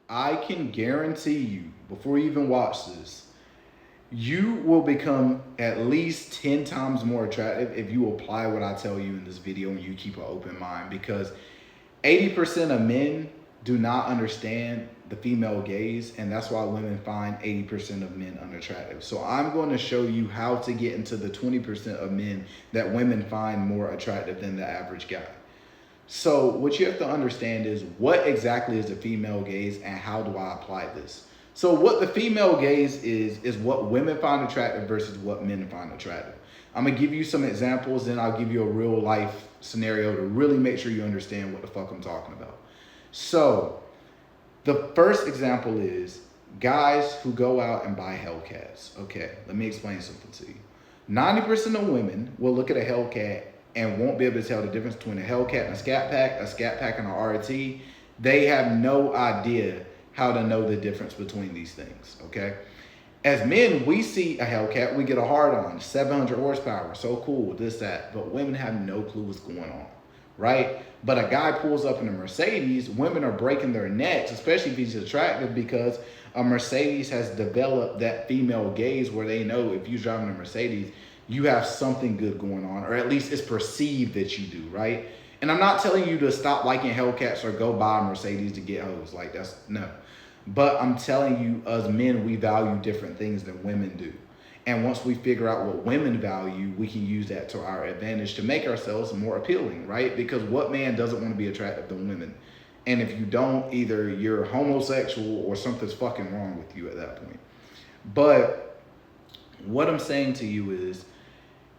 I can guarantee you, before you even watch this, you will become at least 10 times more attractive if you apply what I tell you in this video and you keep an open mind. Because 80% of men do not understand the female gaze, and that's why women find 80% of men unattractive. So I'm going to show you how to get into the 20% of men that women find more attractive than the average guy. So what you have to understand is, what exactly is the female gaze and how do I apply this? So what the female gaze is what women find attractive versus what men find attractive. I'm gonna give you some examples, then I'll give you a real life scenario to really make sure you understand what the fuck I'm talking about. So the first example is guys who go out and buy Hellcats. Okay, let me explain something to you. 90% of women will look at a Hellcat and won't be able to tell the difference between a Hellcat and a Scat Pack and a RT. They have no idea how to know the difference between these things, okay? As men, we see a Hellcat, we get a hard on, 700 horsepower, so cool, this, that. But women have no clue what's going on, right? But a guy pulls up in a Mercedes, women are breaking their necks, especially if he's attractive, because a Mercedes has developed that female gaze where they know if you're driving a Mercedes, you have something good going on, or at least it's perceived that you do, right? And I'm not telling you to stop liking Hellcats or go buy a Mercedes to get hoes. Like, that's no. But I'm telling you, as men, we value different things than women do. And once we figure out what women value, we can use that to our advantage to make ourselves more appealing, right? Because what man doesn't want to be attractive than women? And if you don't, either you're homosexual or something's fucking wrong with you at that point. But what I'm saying to you is,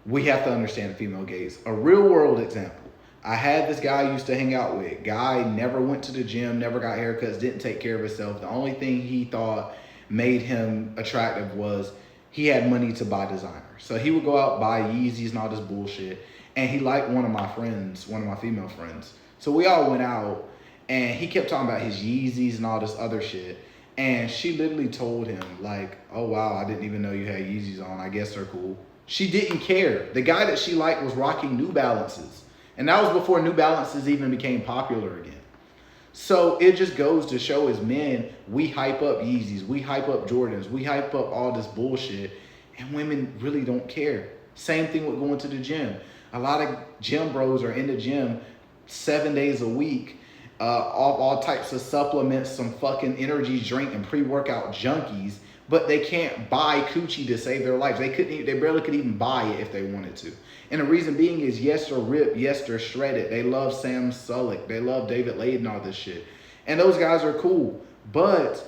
we have to understand the female gaze. A real world example. I had this guy I used to hang out with. Guy never went to the gym, never got haircuts, didn't take care of himself. The only thing he thought made him attractive was he had money to buy designer. So he would go out, buy Yeezys and all this bullshit. And he liked one of my friends, one of my female friends. So we all went out and he kept talking about his Yeezys and all this other shit. And she literally told him, like, oh wow, I didn't even know you had Yeezys on. I guess they're cool. She didn't care. The guy that she liked was rocking New Balances. And that was before New Balances even became popular again. So it just goes to show, as men, we hype up Yeezys, we hype up Jordans, we hype up all this bullshit, and women really don't care. Same thing with going to the gym. A lot of gym bros are in the gym 7 days a week, all types of supplements, some fucking energy drink and pre-workout junkies, but they can't buy coochie to save their lives. They barely could even buy it if they wanted to. And the reason being is, yes, they're ripped, yes, they're shredded. They love Sam Sulek, they love David Laden, all this shit. And those guys are cool. But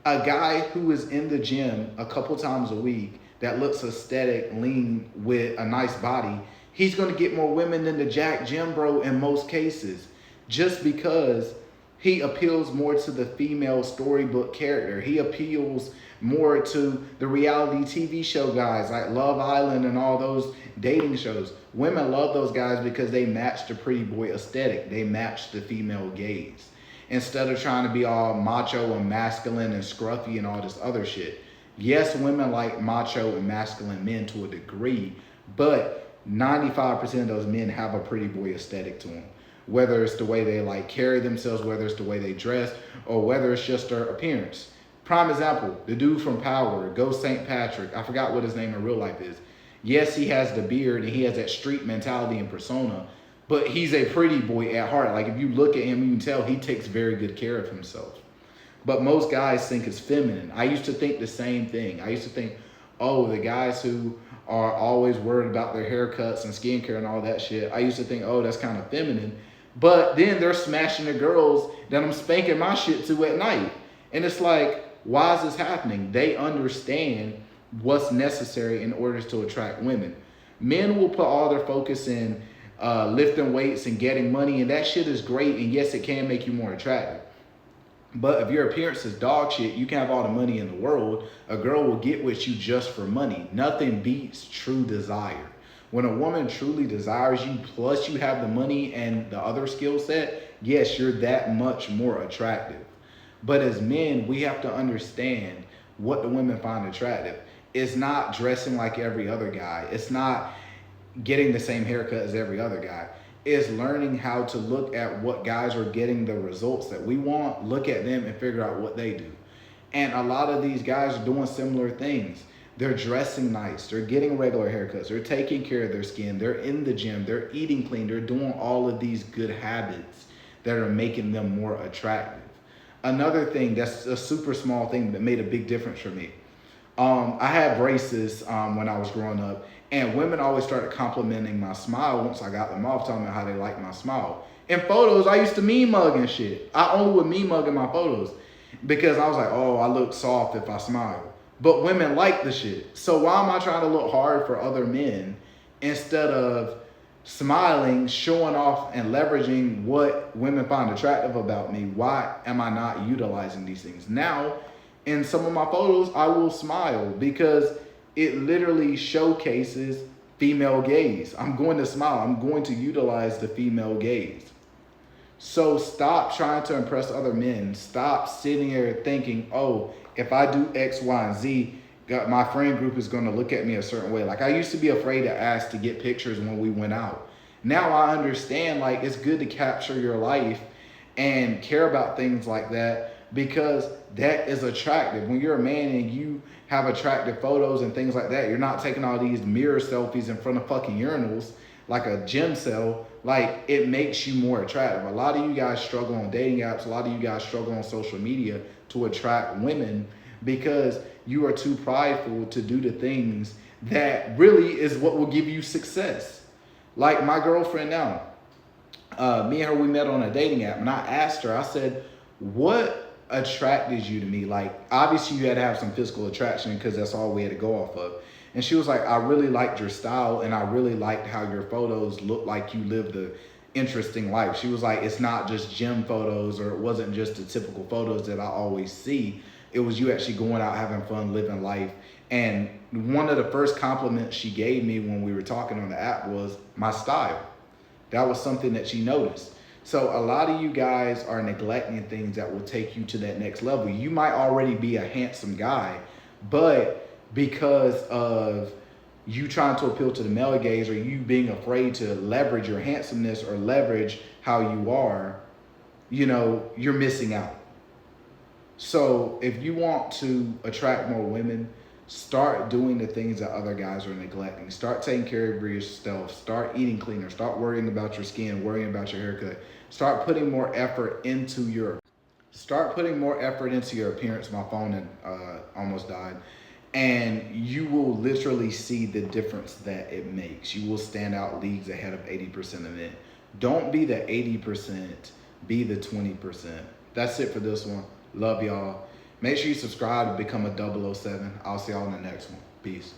a guy who is in the gym a couple times a week that looks aesthetic, lean, with a nice body, he's gonna get more women than the Jack Gym bro in most cases, just because he appeals more to the female storybook character. He appeals more to the reality TV show guys like Love Island and all those dating shows. Women love those guys because they match the pretty boy aesthetic. They match the female gaze. Instead of trying to be all macho and masculine and scruffy and all this other shit. Yes, women like macho and masculine men to a degree, but 95% of those men have a pretty boy aesthetic to them. Whether it's the way they like carry themselves, whether it's the way they dress, or whether it's just their appearance. Prime example, the dude from Power, Ghost St. Patrick, I forgot what his name in real life is. Yes, he has the beard and he has that street mentality and persona, but he's a pretty boy at heart. Like, if you look at him, you can tell he takes very good care of himself. But most guys think it's feminine. I used to think the same thing. I used to think, oh, the guys who are always worried about their haircuts and skincare and all that shit, I used to think, oh, that's kind of feminine. But then they're smashing the girls that I'm spanking my shit to at night. And it's like, why is this happening? They understand what's necessary in order to attract women. Men will put all their focus in lifting weights and getting money, and that shit is great, and yes, it can make you more attractive. But if your appearance is dog shit, you can have all the money in the world. A girl will get with you just for money. Nothing beats true desire. When a woman truly desires you, plus you have the money and the other skill set, yes, you're that much more attractive. But as men, we have to understand what the women find attractive. It's not dressing like every other guy. It's not getting the same haircut as every other guy. is learning how to look at what guys are getting the results that we want, look at them and figure out what they do. And a lot of these guys are doing similar things. They're dressing nice, they're getting regular haircuts, they're taking care of their skin, they're in the gym, they're eating clean, they're doing all of these good habits that are making them more attractive. Another thing that's a super small thing that made a big difference for me. I had braces when I was growing up, and women always started complimenting my smile once I got them off, telling me how they liked my smile. In photos, I used to mean mug and shit. I only would mean mug in my photos because I was like, oh, I look soft if I smile. But women like the shit. So why am I trying to look hard for other men instead of smiling, showing off, and leveraging what women find attractive about me? Why am I not utilizing these things? Now, in some of my photos, I will smile because it literally showcases female gaze. I'm going to smile. I'm going to utilize the female gaze. So stop trying to impress other men. Stop sitting here thinking, oh, if I do X, Y, and Z, my friend group is going to look at me a certain way. Like I used to be afraid to ask to get pictures when we went out. Now I understand, like, it's good to capture your life and care about things like that because that is attractive. When you're a man and you have attractive photos and things like that, you're not taking all these mirror selfies in front of fucking urinals like a gym cell. Like, it makes you more attractive. A lot of you guys struggle on dating apps. A lot of you guys struggle on social media to attract women because you are too prideful to do the things that really is what will give you success. Like my girlfriend now, me and her, we met on a dating app, and I asked her, I said, what attracted you to me? Like, obviously you had to have some physical attraction because that's all we had to go off of. And she was like, I really liked your style, and I really liked how your photos looked like you lived a interesting life. She was like, it's not just gym photos, or it wasn't just the typical photos that I always see. It was you actually going out, having fun, living life. And one of the first compliments she gave me when we were talking on the app was my style. That was something that she noticed. So a lot of you guys are neglecting things that will take you to that next level. You might already be a handsome guy, but because of you trying to appeal to the male gaze, or you being afraid to leverage your handsomeness or leverage how you are, you're missing out. So if you want to attract more women, start doing the things that other guys are neglecting. Start taking care of yourself. Start eating cleaner. Start worrying about your skin, worrying about your haircut. Start putting more effort into your appearance. My phone almost died. And you will literally see the difference that it makes. You will stand out leagues ahead of 80% of men. Don't be the 80%, be the 20%. That's it for this one. Love y'all. Make sure you subscribe to become a 007. I'll see y'all in the next one. Peace.